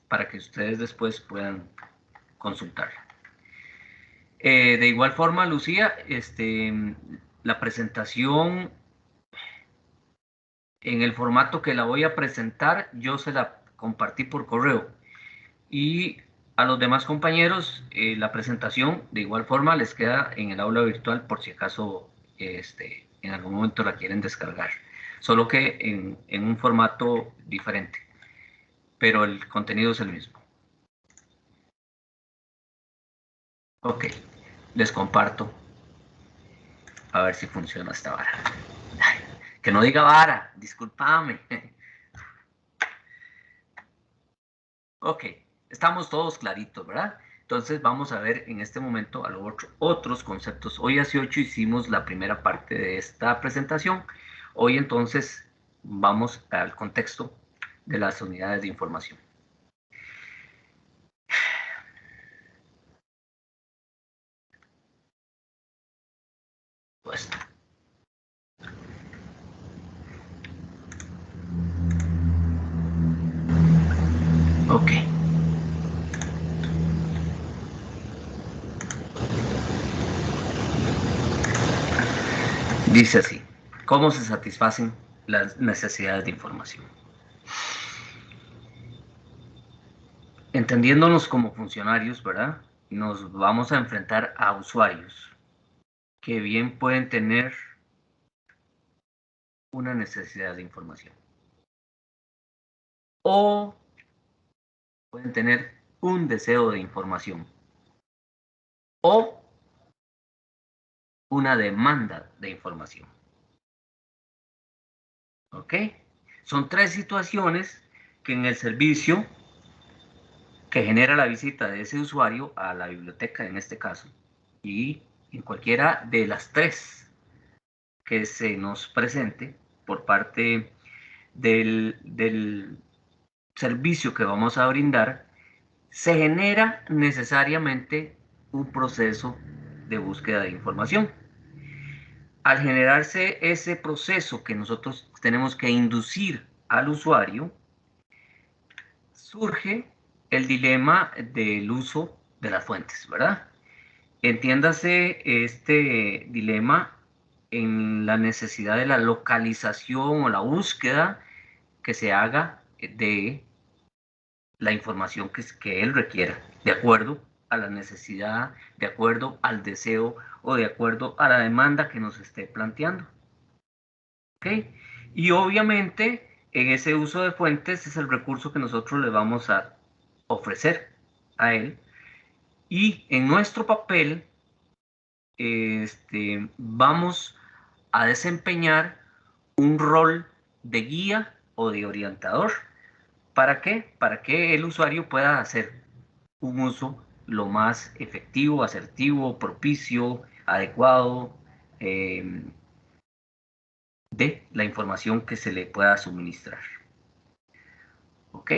para que ustedes después puedan consultarla. De igual forma, Lucía, la presentación en el formato que la voy a presentar, yo se la compartí por correo. Y a los demás compañeros, la presentación de igual forma les queda en el aula virtual por si acaso en algún momento la quieren descargar. Solo que en un formato diferente, pero el contenido es el mismo. Ok, les comparto. A ver si funciona esta vara. Ay, que no diga vara, discúlpame. Ok, estamos todos claritos, ¿verdad? Entonces vamos a ver en este momento a los otros conceptos. Hoy hace 8 hicimos la primera parte de esta presentación. Hoy entonces vamos al contexto de las unidades de información. Pues, ok. Dice así, ¿cómo se satisfacen las necesidades de información? Entendiéndonos como funcionarios, ¿verdad? Nos vamos a enfrentar a usuarios que bien pueden tener una necesidad de información o pueden tener un deseo de información o una demanda de información. ¿Ok? Son 3 situaciones que en el servicio que genera la visita de ese usuario a la biblioteca en este caso y en cualquiera de las 3 que se nos presente por parte del servicio que vamos a brindar, se genera necesariamente un proceso de búsqueda de información. Al generarse ese proceso que nosotros tenemos que inducir al usuario, surge el dilema del uso de las fuentes, ¿verdad? Entiéndase este dilema en la necesidad de la localización o la búsqueda que se haga de la información que él requiera, de acuerdo a la necesidad, de acuerdo al deseo o de acuerdo a la demanda que nos esté planteando. ¿Ok? Y obviamente en ese uso de fuentes es el recurso que nosotros le vamos a ofrecer a él. Y en nuestro papel vamos a desempeñar un rol de guía o de orientador. ¿Para qué? Para que el usuario pueda hacer un uso lo más efectivo, asertivo, propicio, adecuado de la información que se le pueda suministrar. ¿Ok?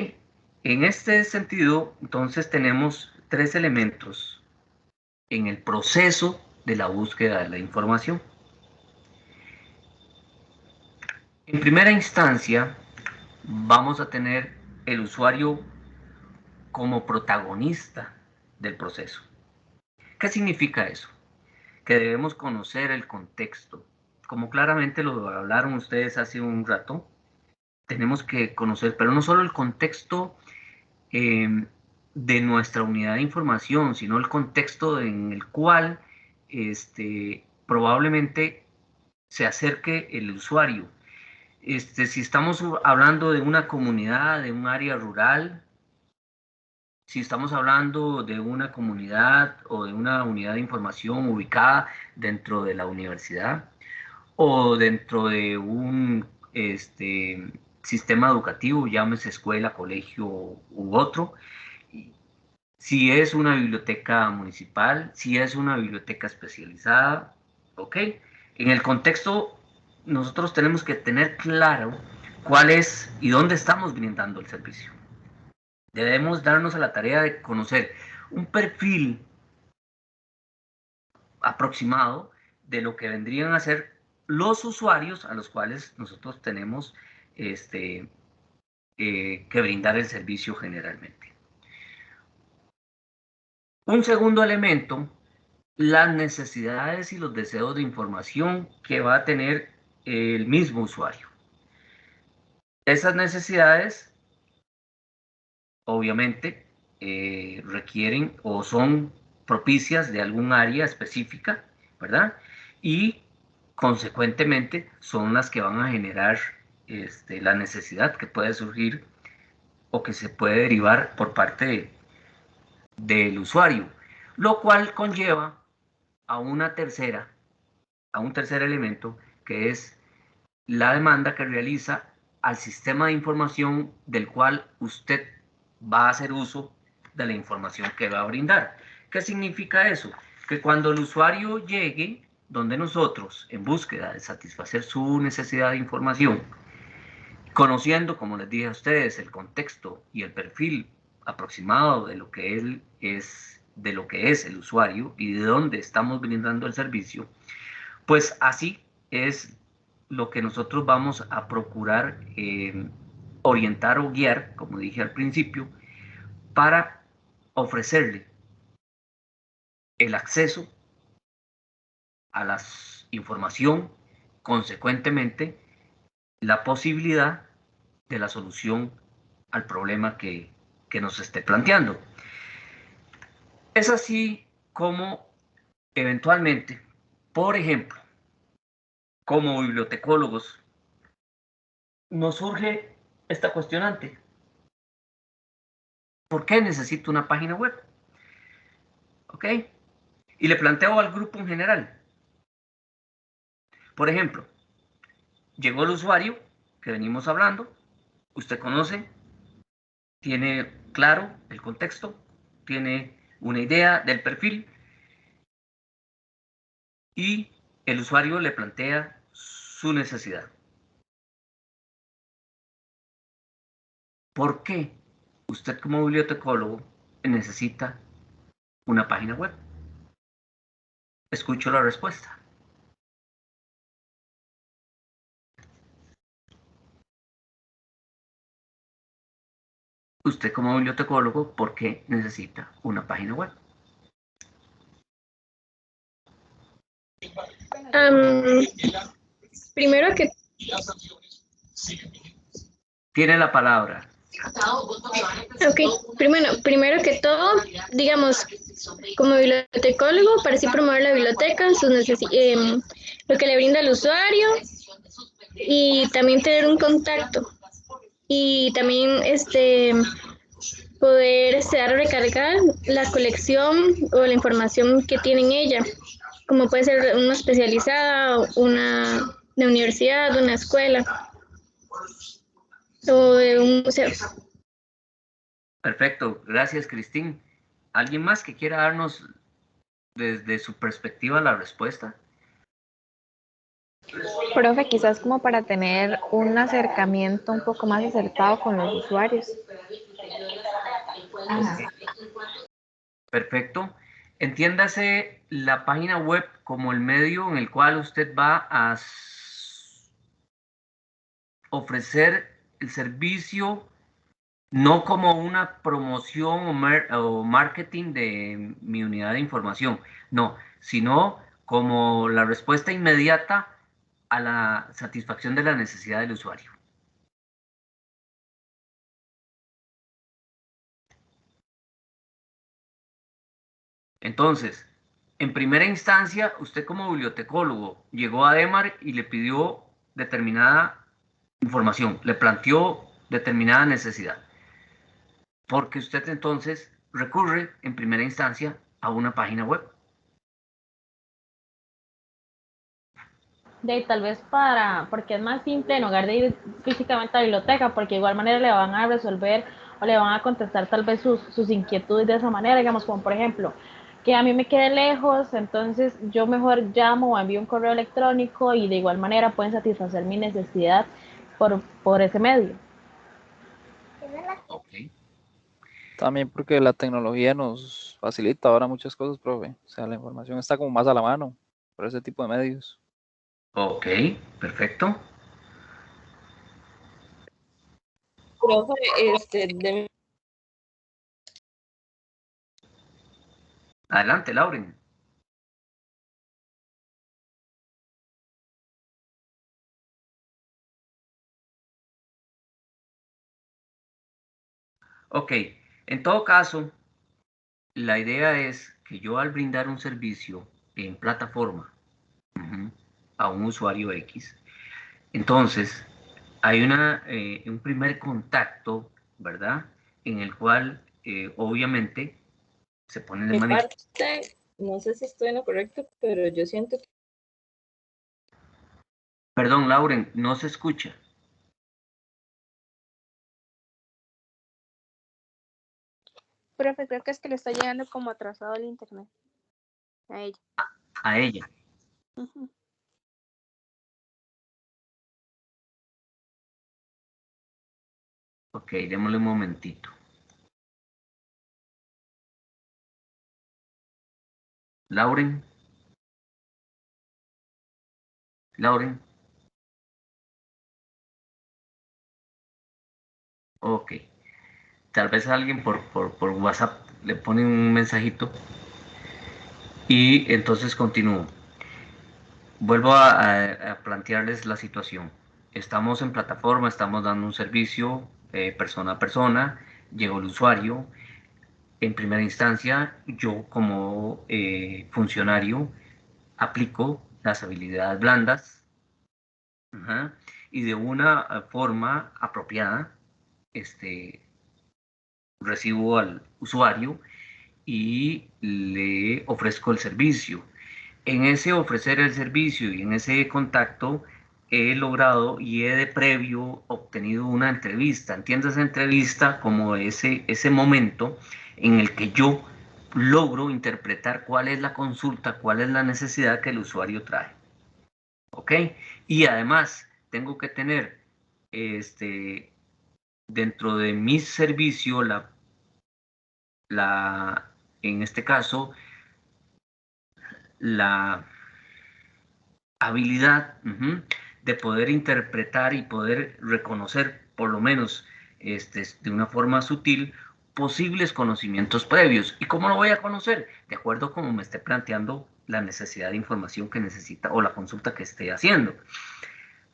En este sentido, entonces tenemos 3 elementos en el proceso de la búsqueda de la información. En primera instancia, vamos a tener el usuario como protagonista del proceso. ¿Qué significa eso? Que debemos conocer el contexto. Como claramente lo hablaron ustedes hace un rato, tenemos que conocer, pero no solo el contexto de nuestra unidad de información, sino el contexto en el cual probablemente se acerque el usuario. Si estamos hablando de una comunidad, de un área rural, si estamos hablando de una comunidad o de una unidad de información ubicada dentro de la universidad o dentro de un sistema educativo, llámese escuela, colegio u otro, si es una biblioteca municipal, si es una biblioteca especializada, ¿ok? En el contexto, nosotros tenemos que tener claro cuál es y dónde estamos brindando el servicio. Debemos darnos a la tarea de conocer un perfil aproximado de lo que vendrían a ser los usuarios a los cuales nosotros tenemos que brindar el servicio generalmente. Un segundo elemento, las necesidades y los deseos de información que va a tener el mismo usuario. Esas necesidades, obviamente, requieren o son propicias de algún área específica, ¿verdad? Y consecuentemente son las que van a generar la necesidad que puede surgir o que se puede derivar por parte del usuario, lo cual conlleva a a un tercer elemento, que es la demanda que realiza al sistema de información del cual usted va a hacer uso de la información que va a brindar. ¿Qué significa eso? Que cuando el usuario llegue donde nosotros, en búsqueda de satisfacer su necesidad de información, conociendo, como les dije a ustedes, el contexto y el perfil aproximado de lo que él es, de lo que es el usuario y de dónde estamos brindando el servicio, pues así es lo que nosotros vamos a procurar orientar o guiar, como dije al principio, para ofrecerle el acceso a la información, consecuentemente la posibilidad de la solución al problema que nos esté planteando. Es así como eventualmente, por ejemplo, como bibliotecólogos, nos surge esta cuestionante. ¿Por qué necesito una página web? ¿Ok? Y le planteo al grupo en general. Por ejemplo, llegó el usuario que venimos hablando, usted conoce, tiene claro el contexto, tiene una idea del perfil y el usuario le plantea su necesidad. ¿Por qué usted como bibliotecólogo necesita una página web? Escucho la respuesta. Usted como bibliotecólogo, ¿por qué necesita una página web? Primero que Tiene la palabra. primero que todo, digamos, como bibliotecólogo, para así promover la biblioteca, lo que le brinda al usuario y también tener un contacto y también poder recargar la colección o la información que tiene en ella, como puede ser una especializada, una de universidad, una escuela o de un museo. Perfecto, gracias, Cristín. ¿Alguien más que quiera darnos desde su perspectiva la respuesta? Profe, quizás como para tener un acercamiento un poco más acertado con los usuarios. Ok, perfecto. Entiéndase la página web como el medio en el cual usted va a ofrecer el servicio, no como una promoción o marketing de mi unidad de información, no, sino como la respuesta inmediata a la satisfacción de la necesidad del usuario. Entonces, en primera instancia, usted como bibliotecólogo llegó a DEMAR y le pidió determinada información, le planteó determinada necesidad, porque usted entonces recurre en primera instancia a una página web. Tal vez porque es más simple en lugar de ir físicamente a la biblioteca, porque de igual manera le van a resolver o le van a contestar tal vez sus inquietudes de esa manera, digamos, como por ejemplo, que a mí me quede lejos, entonces yo mejor llamo o envío un correo electrónico y de igual manera pueden satisfacer mi necesidad por ese medio. Ok, También porque la tecnología nos facilita ahora muchas cosas, profe. O sea, la información está como más a la mano por ese tipo de medios. ok, perfecto. Profe, Adelante, Lauren. Ok, en todo caso, la idea es que yo al brindar un servicio en plataforma a un usuario X, entonces hay un primer contacto, ¿verdad? En el cual obviamente se pone de mi manera... parte, no sé si estoy en lo correcto, pero yo siento que... Perdón, Lauren, no se escucha. Profe, creo que es que le está llegando como atrasado el internet a ella. A ella. Ujú. Ok, démosle un momentito. Lauren. Lauren. Ok. Tal vez alguien por WhatsApp le pone un mensajito y entonces continúo. Vuelvo a plantearles la situación. Estamos en plataforma, estamos dando un servicio persona a persona, llegó el usuario. En primera instancia, yo como funcionario aplico las habilidades blandas, ajá, y de una forma apropiada este, recibo al usuario y le ofrezco el servicio. En ese ofrecer el servicio y en ese contacto he logrado y he de previo obtenido una entrevista. Entiendo esa entrevista como ese momento en el que yo logro interpretar cuál es la consulta, cuál es la necesidad que el usuario trae. ¿Ok? Y además tengo que tener dentro de mi servicio en este caso, la habilidad de poder interpretar y poder reconocer, por lo menos de una forma sutil, posibles conocimientos previos. ¿Y cómo lo voy a conocer? De acuerdo a cómo me esté planteando la necesidad de información que necesita o la consulta que esté haciendo.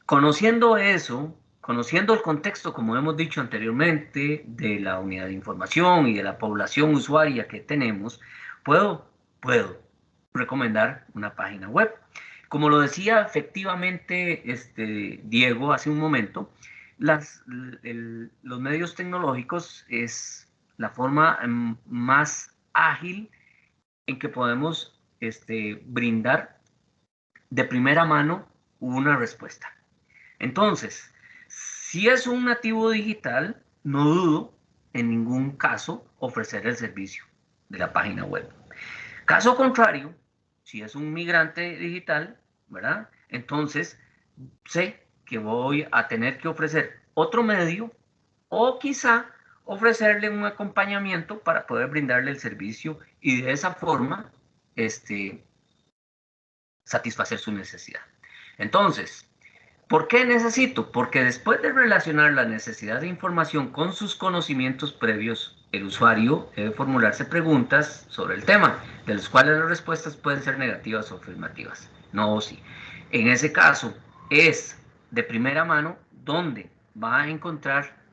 Conociendo eso, conociendo el contexto, como hemos dicho anteriormente, de la unidad de información y de la población usuaria que tenemos, puedo recomendar una página web. Como lo decía efectivamente Diego hace un momento, los medios tecnológicos es la forma más ágil en que podemos brindar de primera mano una respuesta. Entonces, si es un nativo digital, no dudo en ningún caso ofrecer el servicio de la página web. Caso contrario, si es un migrante digital, ¿verdad? Entonces, sé que voy a tener que ofrecer otro medio o quizá ofrecerle un acompañamiento para poder brindarle el servicio y de esa forma satisfacer su necesidad. Entonces, ¿por qué necesito? Porque después de relacionar la necesidad de información con sus conocimientos previos, el usuario debe formularse preguntas sobre el tema, de las cuales las respuestas pueden ser negativas o afirmativas. No o sí. En ese caso, es de primera mano donde va a encontrar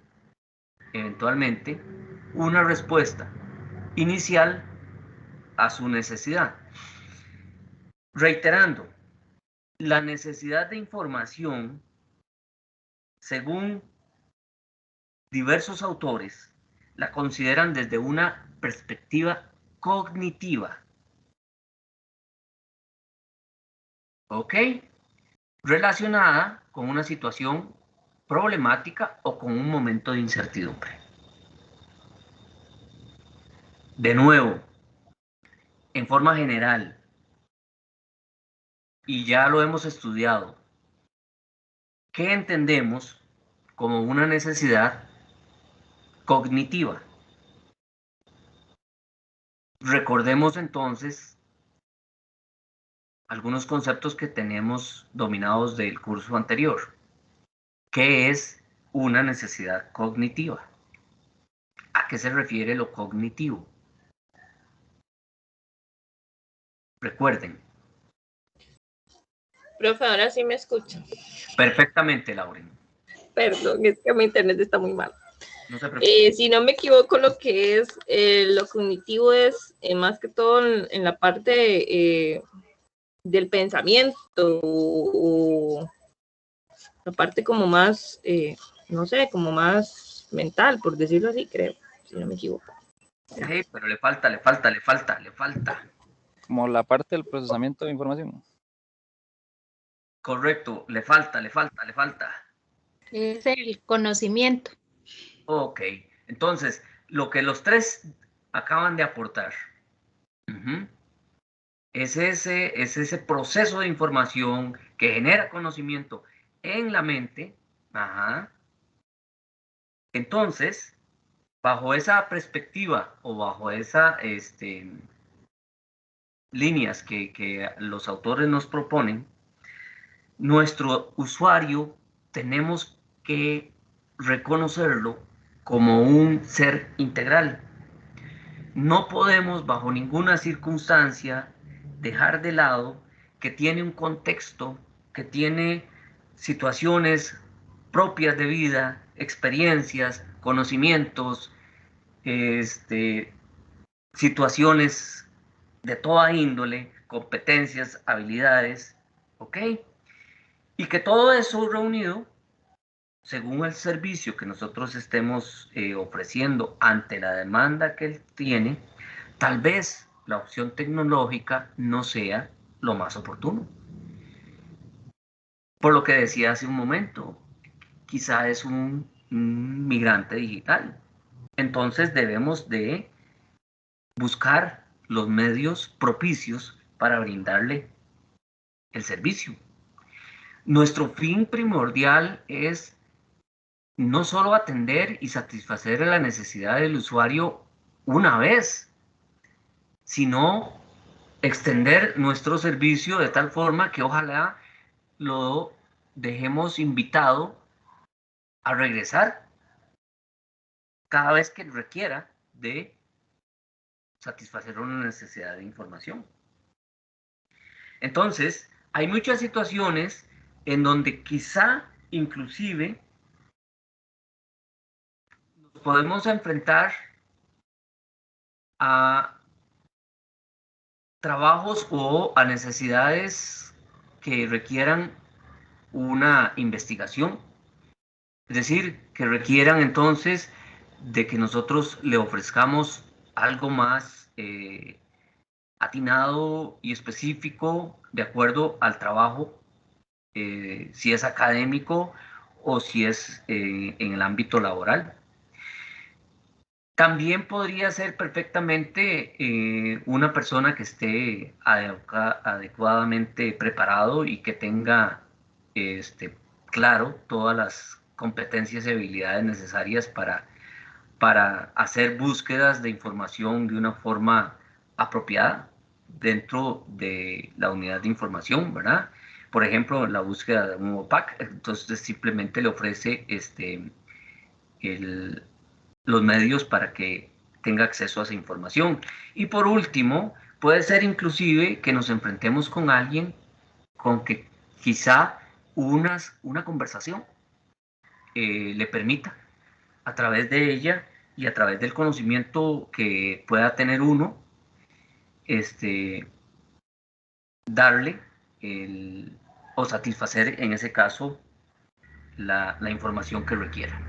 eventualmente una respuesta inicial a su necesidad. Reiterando, la necesidad de información, según diversos autores, la consideran desde una perspectiva cognitiva. ¿Ok? Relacionada con una situación problemática o con un momento de incertidumbre. De nuevo, en forma general, y ya lo hemos estudiado, ¿qué entendemos como una necesidad cognitiva? Recordemos entonces algunos conceptos que tenemos dominados del curso anterior. ¿Qué es una necesidad cognitiva. ¿A qué se refiere lo cognitivo? Recuerden. Profe, ahora sí me escucha. Perfectamente, Lauren. Perdón, es que mi internet está muy mal. No se preocupe. Si no me equivoco, lo que es lo cognitivo es más que todo en la parte del pensamiento o la parte como más, no sé, como más mental, por decirlo así, creo, si no me equivoco. Hey, pero le falta. Como la parte del procesamiento de información. Correcto, le falta. Es el conocimiento. Ok, entonces, lo que los tres acaban de aportar es ese proceso de información que genera conocimiento en la mente. Ajá. Entonces, bajo esa perspectiva o bajo esas líneas que los autores nos proponen, nuestro usuario tenemos que reconocerlo como un ser integral. No podemos bajo ninguna circunstancia dejar de lado que tiene un contexto, que tiene situaciones propias de vida, experiencias, conocimientos, situaciones de toda índole, competencias, habilidades, ¿ok? Y que todo eso reunido, según el servicio que nosotros estemos ofreciendo ante la demanda que él tiene, tal vez la opción tecnológica no sea lo más oportuno. Por lo que decía hace un momento, quizá es un migrante digital. Entonces debemos de buscar los medios propicios para brindarle el servicio. Nuestro fin primordial es no solo atender y satisfacer la necesidad del usuario una vez, sino extender nuestro servicio de tal forma que ojalá lo dejemos invitado a regresar cada vez que requiera de satisfacer una necesidad de información. Entonces, hay muchas situaciones en donde quizá inclusive nos podemos enfrentar a trabajos o a necesidades que requieran una investigación, es decir, que requieran entonces de que nosotros le ofrezcamos algo más atinado y específico de acuerdo al trabajo, si es académico o si es en el ámbito laboral. También podría ser perfectamente una persona que esté adecuadamente preparado y que tenga claro todas las competencias y habilidades necesarias para hacer búsquedas de información de una forma apropiada dentro de la unidad de información, ¿verdad? Por ejemplo, la búsqueda de un OPAC, entonces simplemente le ofrece los medios para que tenga acceso a esa información. Y por último, puede ser inclusive que nos enfrentemos con alguien con que quizá una conversación le permita, a través de ella y a través del conocimiento que pueda tener uno, darle o satisfacer en ese caso la información que requiera.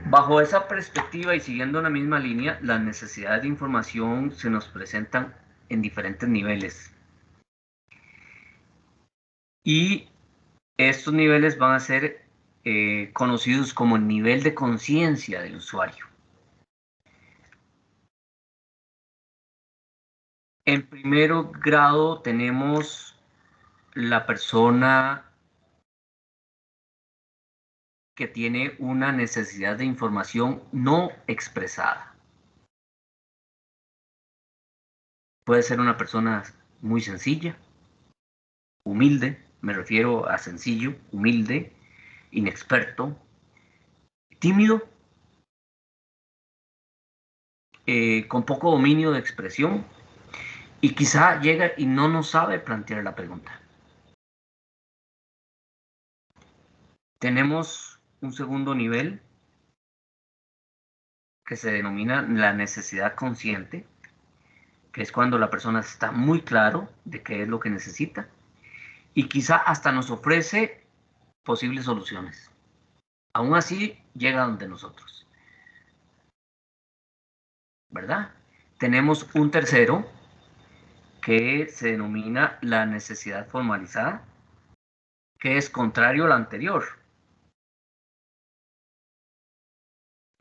Bajo esa perspectiva y siguiendo la misma línea, las necesidades de información se nos presentan en diferentes niveles. Y estos niveles van a ser conocidos como el nivel de conciencia del usuario. En primer grado tenemos la persona que tiene una necesidad de información no expresada. Puede ser una persona muy sencilla, humilde, me refiero a sencillo, humilde, inexperto, tímido, con poco dominio de expresión, y quizá llega y no nos sabe plantear la pregunta. Tenemos un segundo nivel que se denomina la necesidad consciente, que es cuando la persona está muy claro de qué es lo que necesita y quizá hasta nos ofrece posibles soluciones. Aún así, llega donde nosotros, ¿verdad? Tenemos un tercero que se denomina la necesidad formalizada, que es contrario a la anterior.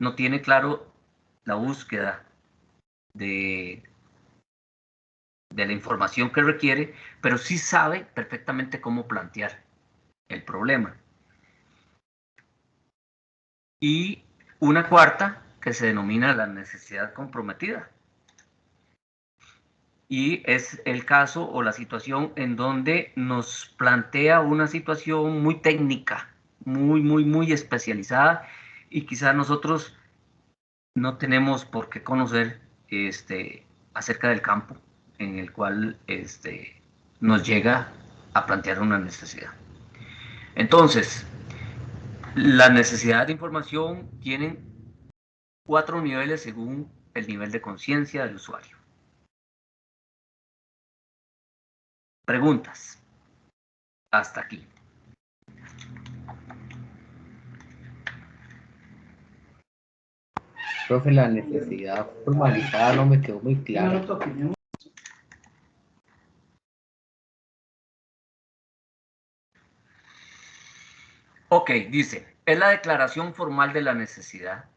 No tiene claro la búsqueda de la información que requiere, pero sí sabe perfectamente cómo plantear el problema. Y una cuarta que se denomina la necesidad comprometida. Y es el caso o la situación en donde nos plantea una situación muy técnica, muy especializada, y quizás nosotros no tenemos por qué conocer acerca del campo en el cual nos llega a plantear una necesidad. Entonces, la necesidad de información tienen 4 niveles según el nivel de conciencia del usuario. Preguntas. Hasta aquí. Profe, la necesidad formalizada no me quedó muy clara. Ok, dice, es la declaración formal de la necesidad.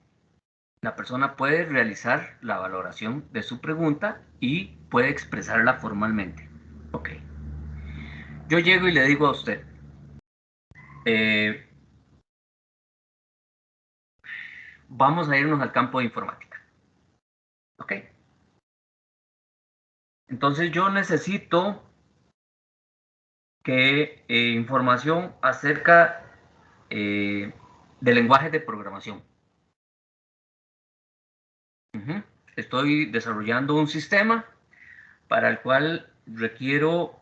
La persona puede realizar la valoración de su pregunta y puede expresarla formalmente. Ok. Yo llego y le digo a usted, vamos a irnos al campo de informática. Ok. Entonces yo necesito que información acerca de lenguajes de programación. Estoy desarrollando un sistema para el cual requiero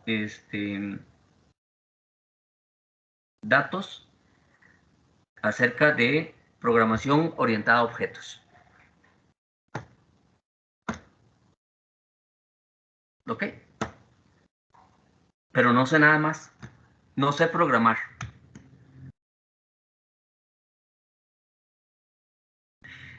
datos acerca de programación orientada a objetos. ¿Ok? Pero no sé nada más. No sé programar.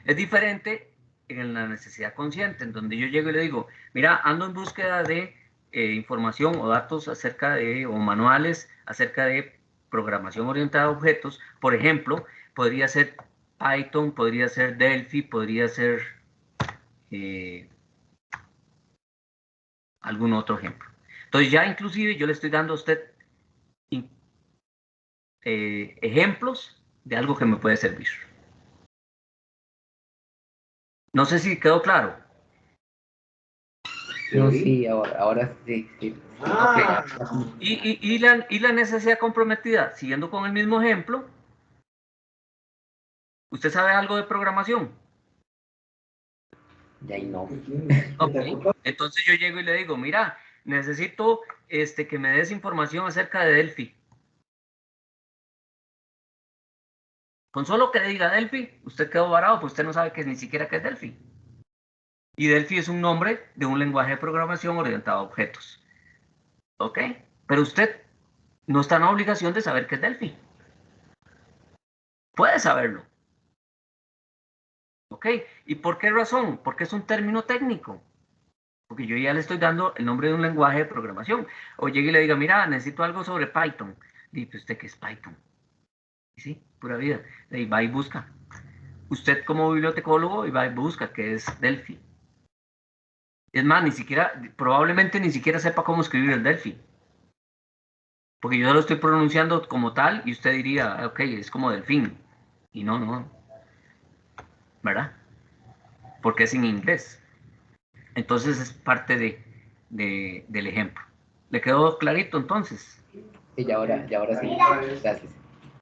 Es diferente en la necesidad consciente, en donde yo llego y le digo, mira, ando en búsqueda de información o datos acerca de, o manuales acerca de programación orientada a objetos. Por ejemplo, podría ser Python, podría ser Delphi, podría ser algún otro ejemplo. Entonces ya inclusive yo le estoy dando a usted ejemplos de algo que me puede servir. No sé si quedó claro. No, sí, ahora sí. Okay. ¿Y la necesidad comprometida? Siguiendo con el mismo ejemplo, ¿usted sabe algo de programación? Ya no. Okay. Entonces yo llego y le digo, mira, necesito que me des información acerca de Delphi. Con solo que diga Delphi, usted quedó varado, pues usted no sabe que ni siquiera qué es Delphi. Y Delphi es un nombre de un lenguaje de programación orientado a objetos. ¿Ok? Pero usted no está en la obligación de saber qué es Delphi. Puede saberlo. ¿Ok? ¿Y por qué razón? Porque es un término técnico. Porque yo ya le estoy dando el nombre de un lenguaje de programación. O llegue y le diga, mira, necesito algo sobre Python. Dice, ¿usted qué es Python? Y sí, pura vida. Y va y busca. Usted como bibliotecólogo y va y busca qué es Delphi. Es más, probablemente ni siquiera sepa cómo escribir el Delphi. Porque yo lo estoy pronunciando como tal y usted diría, ok, es como delfín. Y no. ¿Verdad? Porque es en inglés. Entonces es parte del ejemplo. ¿Le quedó clarito entonces? Sí, ya ahora sí. Gracias.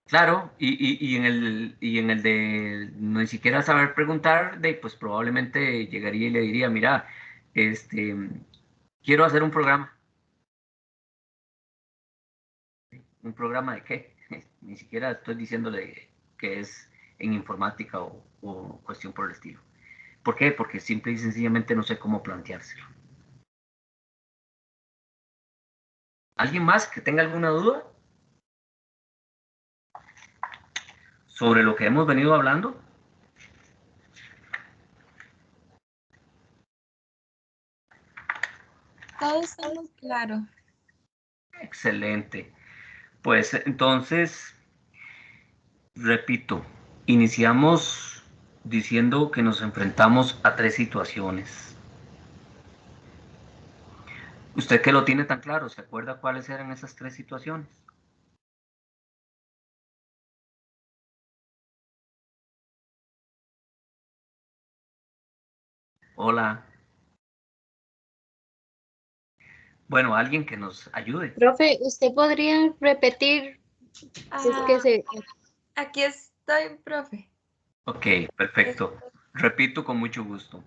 Claro, y en el de ni siquiera saber preguntar, pues probablemente llegaría y le diría, mira, este, quiero hacer un programa. ¿Un programa de qué? Ni siquiera estoy diciéndole que es en informática o cuestión por el estilo. ¿Por qué? Porque simple y sencillamente no sé cómo planteárselo. ¿Alguien más que tenga alguna duda sobre lo que hemos venido hablando? Todo está muy claro. Excelente. Pues entonces, repito, iniciamos diciendo que nos enfrentamos a 3 situaciones. Usted que lo tiene tan claro, ¿se acuerda cuáles eran esas 3 situaciones? Hola. Bueno, alguien que nos ayude. Profe, ¿usted podría repetir? Es que se... Aquí estoy, profe. Ok, perfecto. Repito con mucho gusto.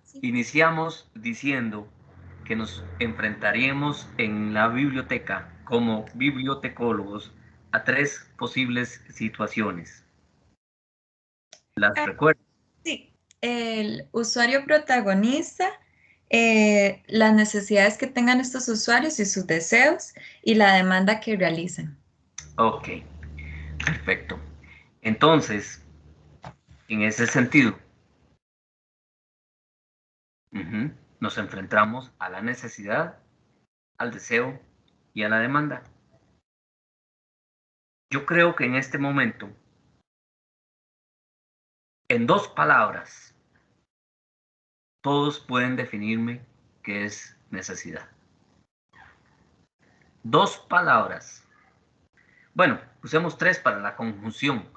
Sí. Iniciamos diciendo que nos enfrentaríamos en la biblioteca como bibliotecólogos a 3 posibles situaciones. ¿Las recuerdo? Sí, el usuario protagonista, las necesidades que tengan estos usuarios y sus deseos y la demanda que realicen. Ok, perfecto. Entonces, en ese sentido, nos enfrentamos a la necesidad, al deseo y a la demanda. Yo creo que en este momento, en 2 palabras, todos pueden definirme qué es necesidad. 2 palabras. Bueno, usemos 3 para la conjunción.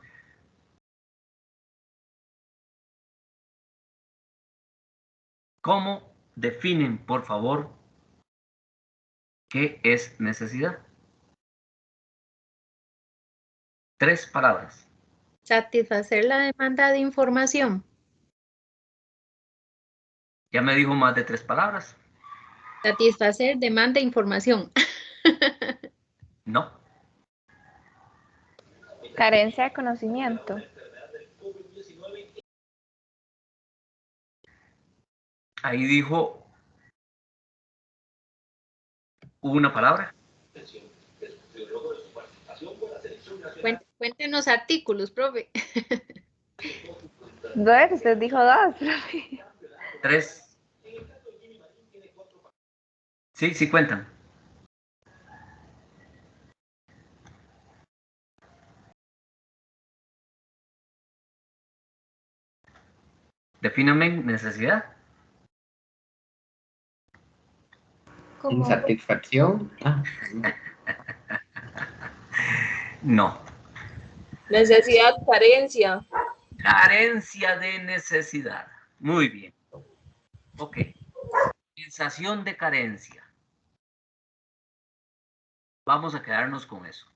¿Cómo definen, por favor, qué es necesidad? 3 palabras. Satisfacer la demanda de información. Ya me dijo más de 3 palabras. Satisfacer demanda de información. No. Carencia de conocimiento. Ahí dijo una palabra. Cuéntenos artículos, profe. Usted dijo 2, profe. 3. Sí, sí cuentan. Defíname necesidad. Insatisfacción. No. Necesidad, carencia. Carencia de necesidad. Muy bien. Ok. Sensación de carencia. Vamos a quedarnos con eso.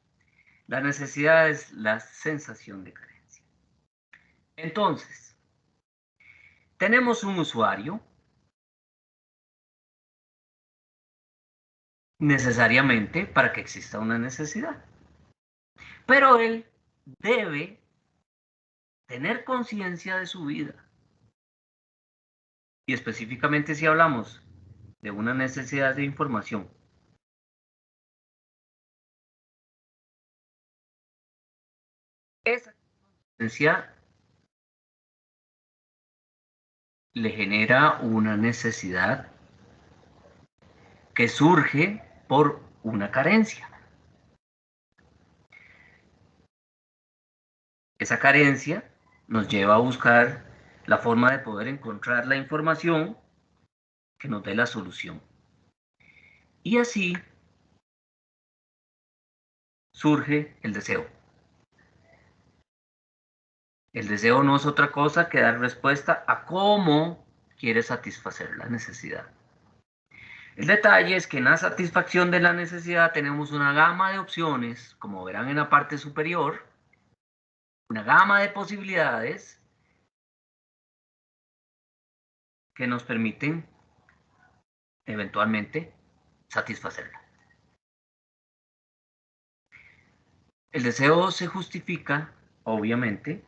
La necesidad es la sensación de carencia. Entonces, tenemos un usuario necesariamente para que exista una necesidad. Pero él debe tener conciencia de su vida. Y específicamente si hablamos de una necesidad de información. Esa conciencia le genera una necesidad que surge por una carencia. Esa carencia nos lleva a buscar la forma de poder encontrar la información que nos dé la solución. Y así surge el deseo. El deseo no es otra cosa que dar respuesta a cómo quiere satisfacer la necesidad. El detalle es que en la satisfacción de la necesidad tenemos una gama de opciones, como verán en la parte superior, una gama de posibilidades que nos permiten eventualmente satisfacerla. El deseo se justifica, obviamente,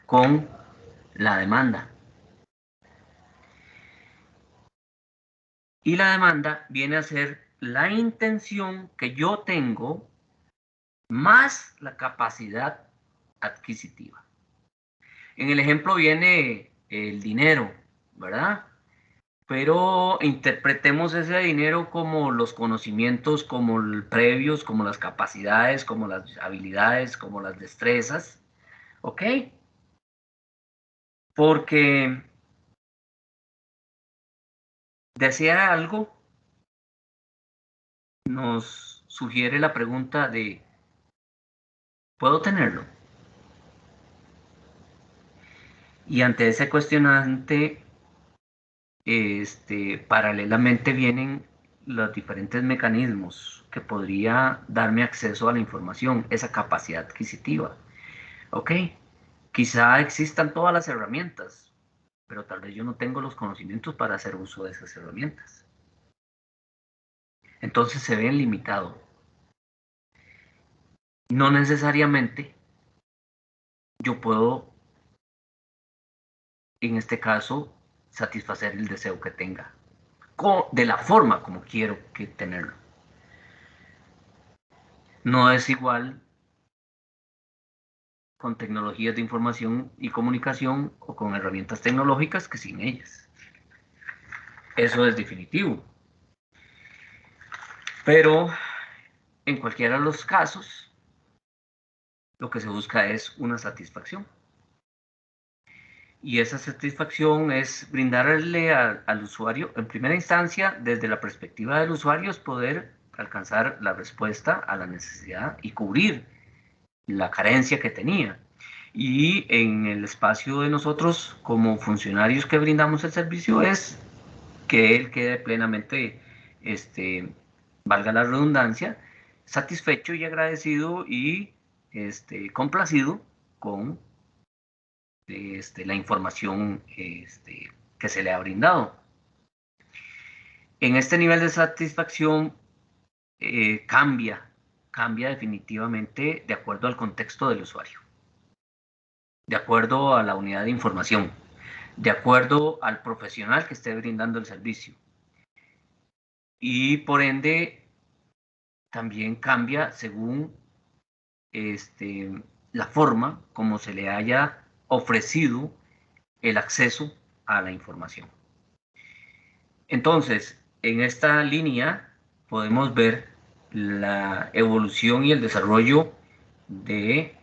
con la demanda. Y la demanda viene a ser la intención que yo tengo más la capacidad adquisitiva. En el ejemplo viene el dinero, ¿verdad? Pero interpretemos ese dinero como los conocimientos, como previos, como las capacidades, como las habilidades, como las destrezas, ¿ok? Porque desear algo nos sugiere la pregunta de, ¿puedo tenerlo? Y ante ese cuestionante, paralelamente vienen los diferentes mecanismos que podría darme acceso a la información, esa capacidad adquisitiva. ¿Ok? Quizá existan todas las herramientas, pero tal vez yo no tengo los conocimientos para hacer uso de esas herramientas. Entonces se ven limitados. No necesariamente yo puedo, en este caso, satisfacer el deseo que tenga, de la forma como quiero que tenerlo. No es igual con tecnologías de información y comunicación o con herramientas tecnológicas que sin ellas. Eso es definitivo. Pero en cualquiera de los casos, lo que se busca es una satisfacción. Y esa satisfacción es brindarle al usuario, en primera instancia, desde la perspectiva del usuario, es poder alcanzar la respuesta a la necesidad y cubrir la carencia que tenía. Y en el espacio de nosotros, como funcionarios que brindamos el servicio, es que él quede plenamente, valga la redundancia, satisfecho y agradecido y complacido con la información que se le ha brindado. En este nivel de satisfacción cambia definitivamente de acuerdo al contexto del usuario, de acuerdo a la unidad de información, de acuerdo al profesional que esté brindando el servicio. Y por ende, también cambia según la forma como se le haya ofrecido el acceso a la información. Entonces, en esta línea podemos ver la evolución y el desarrollo de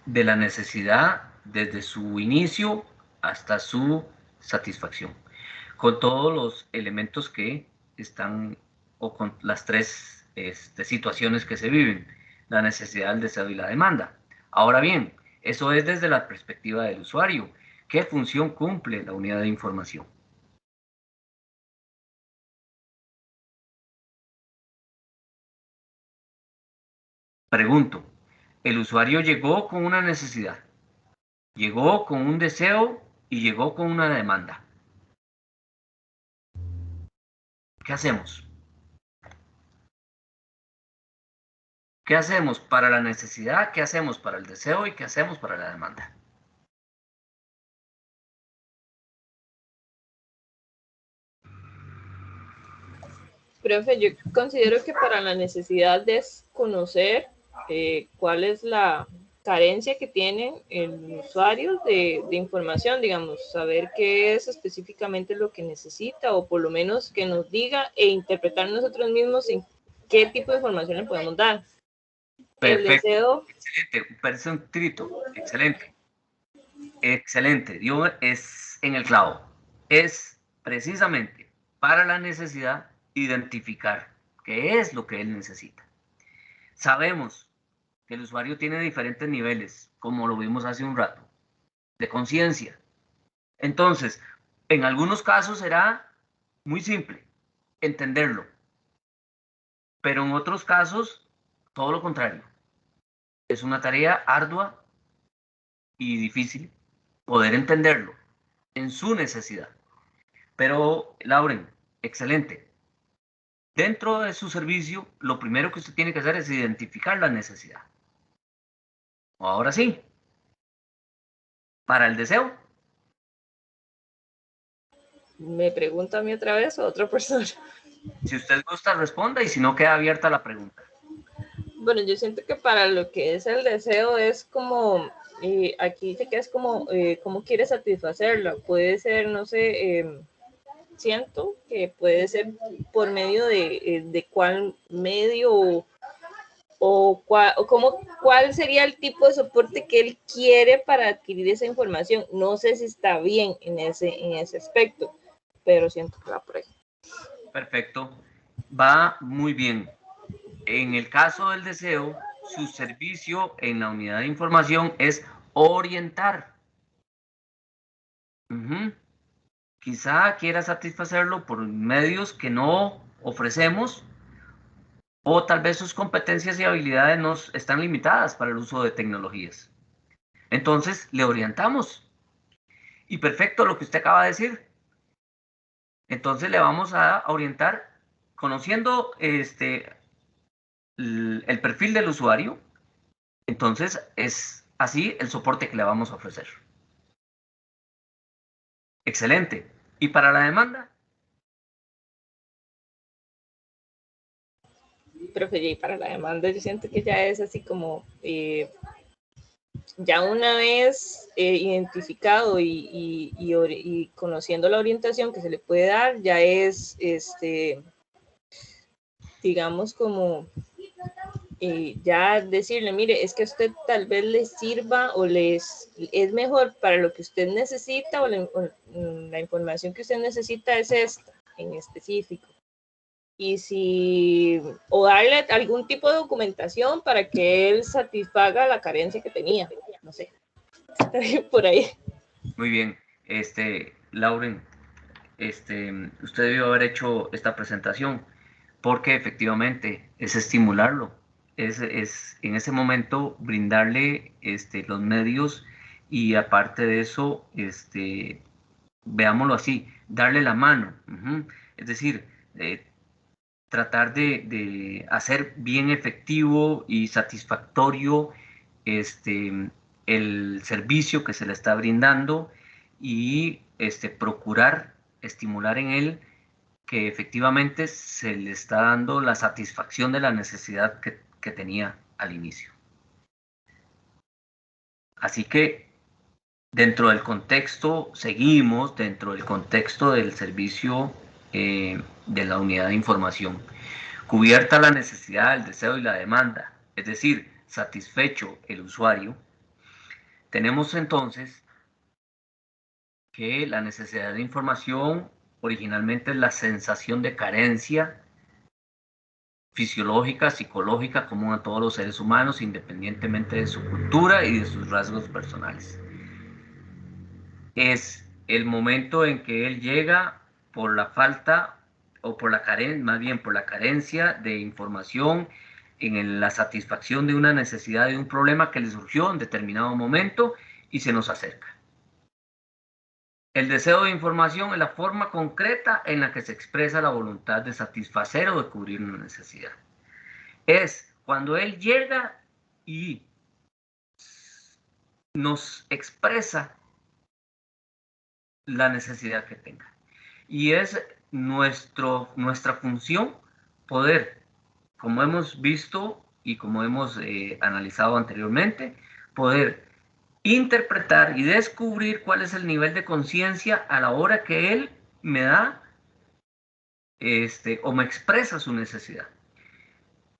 la necesidad desde su inicio hasta su satisfacción, con todos los elementos que están, o con las tres situaciones que se viven, la necesidad, el deseo y la demanda. Ahora bien, eso es desde la perspectiva del usuario. ¿Qué función cumple la unidad de información? Pregunto, el usuario llegó con una necesidad, llegó con un deseo y llegó con una demanda. ¿Qué hacemos? ¿Qué hacemos para la necesidad? ¿Qué hacemos para el deseo? ¿Y qué hacemos para la demanda? Profe, yo considero que para la necesidad es conocer cuál es la carencia que tiene el usuario de información, digamos, saber qué es específicamente lo que necesita o por lo menos que nos diga e interpretar nosotros mismos en qué tipo de información le podemos dar. Perfecto. El deseo... Excelente, parece un trito. Excelente. Excelente. Dio es en el clavo. Es precisamente para la necesidad identificar qué es lo que él necesita. Sabemos que el usuario tiene diferentes niveles, como lo vimos hace un rato, de conciencia. Entonces, En algunos casos será muy simple entenderlo, pero en otros casos todo lo contrario. Es una tarea ardua y difícil poder entenderlo en su necesidad. Pero, Lauren, excelente. Dentro de su servicio, lo primero que usted tiene que hacer es identificar la necesidad. Ahora sí, para el deseo. ¿Me pregunta a mí otra vez o a otra persona? Si usted gusta, responda, y si no, queda abierta la pregunta. Bueno, yo siento que para lo que es el deseo es como, aquí dice que es como, cómo quiere satisfacerla. Puede ser, no sé, siento que puede ser por medio de cuál medio o cuál sería el tipo de soporte que él quiere para adquirir esa información. No sé si está bien en ese aspecto, pero siento que va por ahí. Perfecto, va muy bien. En el caso del deseo, su servicio en la unidad de información es orientar. Quizá quiera satisfacerlo por medios que no ofrecemos, o tal vez sus competencias y habilidades nos están limitadas para el uso de tecnologías. Entonces, le orientamos. Y perfecto lo que usted acaba de decir. Entonces, le vamos a orientar conociendo el perfil del usuario. Entonces, es así el soporte que le vamos a ofrecer. Excelente. ¿Y para la demanda? Profe, y para la demanda yo siento que ya es así como, ya una vez identificado y conociendo la orientación que se le puede dar, ya es, digamos como, ya decirle, mire, es que a usted tal vez le sirva o es mejor para lo que usted necesita o la información que usted necesita es esta en específico. Y si, o darle algún tipo de documentación para que él satisfaga la carencia que tenía, no sé, está bien por ahí. Muy bien, Lauren, usted debió haber hecho esta presentación, porque efectivamente es estimularlo, es en ese momento brindarle los medios, y aparte de eso, veámoslo así, darle la mano. Es decir, tratar de hacer bien efectivo y satisfactorio el servicio que se le está brindando, y procurar estimular en él que efectivamente se le está dando la satisfacción de la necesidad que tenía al inicio. Así que dentro del contexto, seguimos dentro del contexto del servicio de la unidad de información. Cubierta la necesidad, el deseo y la demanda, es decir, satisfecho el usuario, tenemos entonces que la necesidad de información originalmente es la sensación de carencia fisiológica, psicológica, común a todos los seres humanos, independientemente de su cultura y de sus rasgos personales. Es el momento en que él llega por la falta o por la carencia, más bien por la carencia de información, en la satisfacción de una necesidad, de un problema que le surgió en determinado momento y se nos acerca. El deseo de información es la forma concreta en la que se expresa la voluntad de satisfacer o de cubrir una necesidad. Es cuando él llega y nos expresa la necesidad que tenga. Y es nuestra función poder, como hemos visto y como hemos analizado anteriormente, poder interpretar y descubrir cuál es el nivel de conciencia a la hora que él me da o me expresa su necesidad.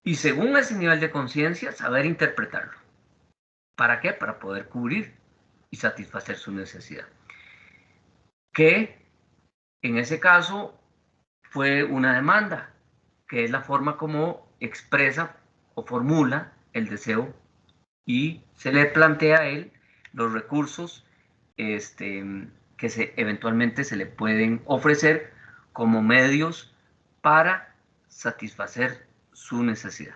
Y según ese nivel de conciencia, saber interpretarlo. ¿Para qué? Para poder cubrir y satisfacer su necesidad. Que en ese caso fue una demanda, que es la forma como expresa o formula el deseo, y se le plantea a él los recursos que eventualmente se le pueden ofrecer como medios para satisfacer su necesidad.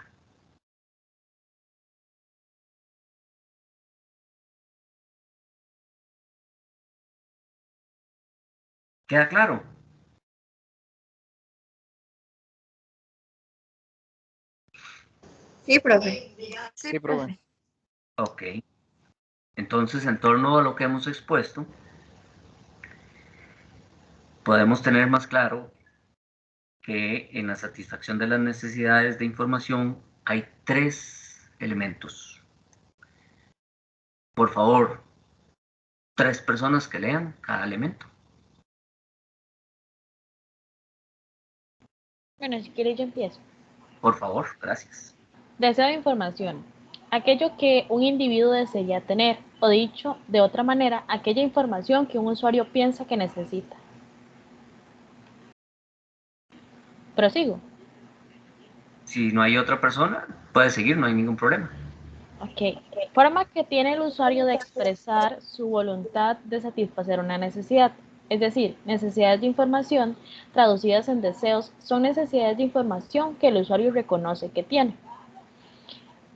¿Queda claro? Sí, profe. Sí, profe. Ok. Entonces, en torno a lo que hemos expuesto, podemos tener más claro que en la satisfacción de las necesidades de información hay 3 elementos. Por favor, 3 personas que lean cada elemento. Bueno, si quieres yo empiezo. Por favor, gracias. Deseo de información. Aquello que un individuo desea tener, o dicho de otra manera, aquella información que un usuario piensa que necesita. Prosigo. Si no hay otra persona, puede seguir, no hay ningún problema. Ok. Forma que tiene el usuario de expresar su voluntad de satisfacer una necesidad. Es decir, necesidades de información traducidas en deseos son necesidades de información que el usuario reconoce que tiene.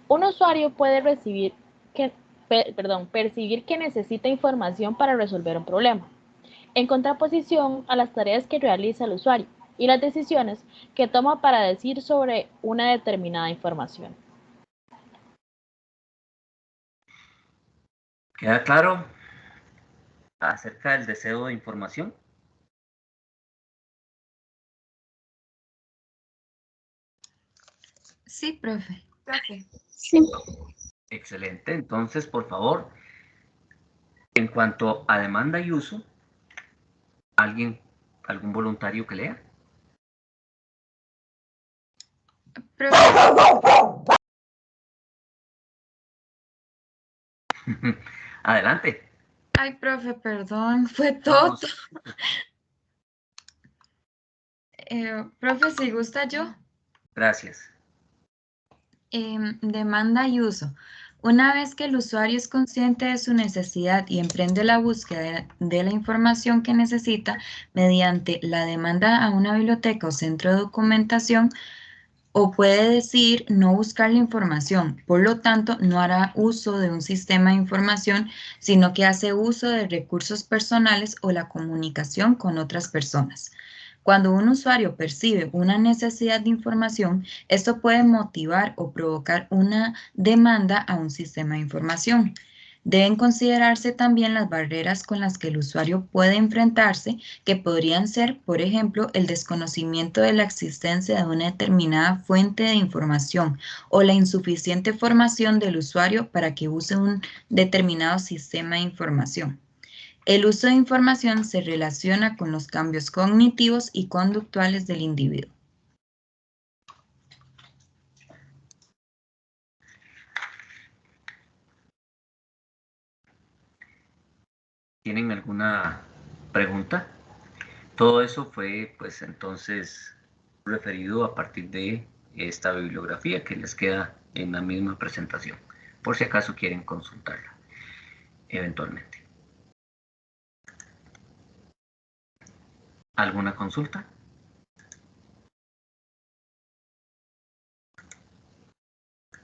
Un usuario puede percibir que necesita información para resolver un problema, en contraposición a las tareas que realiza el usuario y las decisiones que toma para decir sobre una determinada información. ¿Queda claro acerca del deseo de información? Sí, profe. Sí. Excelente. Entonces, por favor, en cuanto a demanda y uso, algún voluntario que lea. Profe, Adelante. ay, profe, perdón, fue todo. Profe, si gusta yo. Gracias. Demanda y uso. Una vez que el usuario es consciente de su necesidad y emprende la búsqueda de la información que necesita mediante la demanda a una biblioteca o centro de documentación, o puede decidir no buscar la información, por lo tanto, no hará uso de un sistema de información, sino que hace uso de recursos personales o la comunicación con otras personas. Cuando un usuario percibe una necesidad de información, esto puede motivar o provocar una demanda a un sistema de información. Deben considerarse también las barreras con las que el usuario puede enfrentarse, que podrían ser, por ejemplo, el desconocimiento de la existencia de una determinada fuente de información o la insuficiente formación del usuario para que use un determinado sistema de información. El uso de información se relaciona con los cambios cognitivos y conductuales del individuo. ¿Tienen alguna pregunta? Todo eso fue, pues, entonces referido a partir de esta bibliografía que les queda en la misma presentación, por si acaso quieren consultarla eventualmente. ¿Alguna consulta?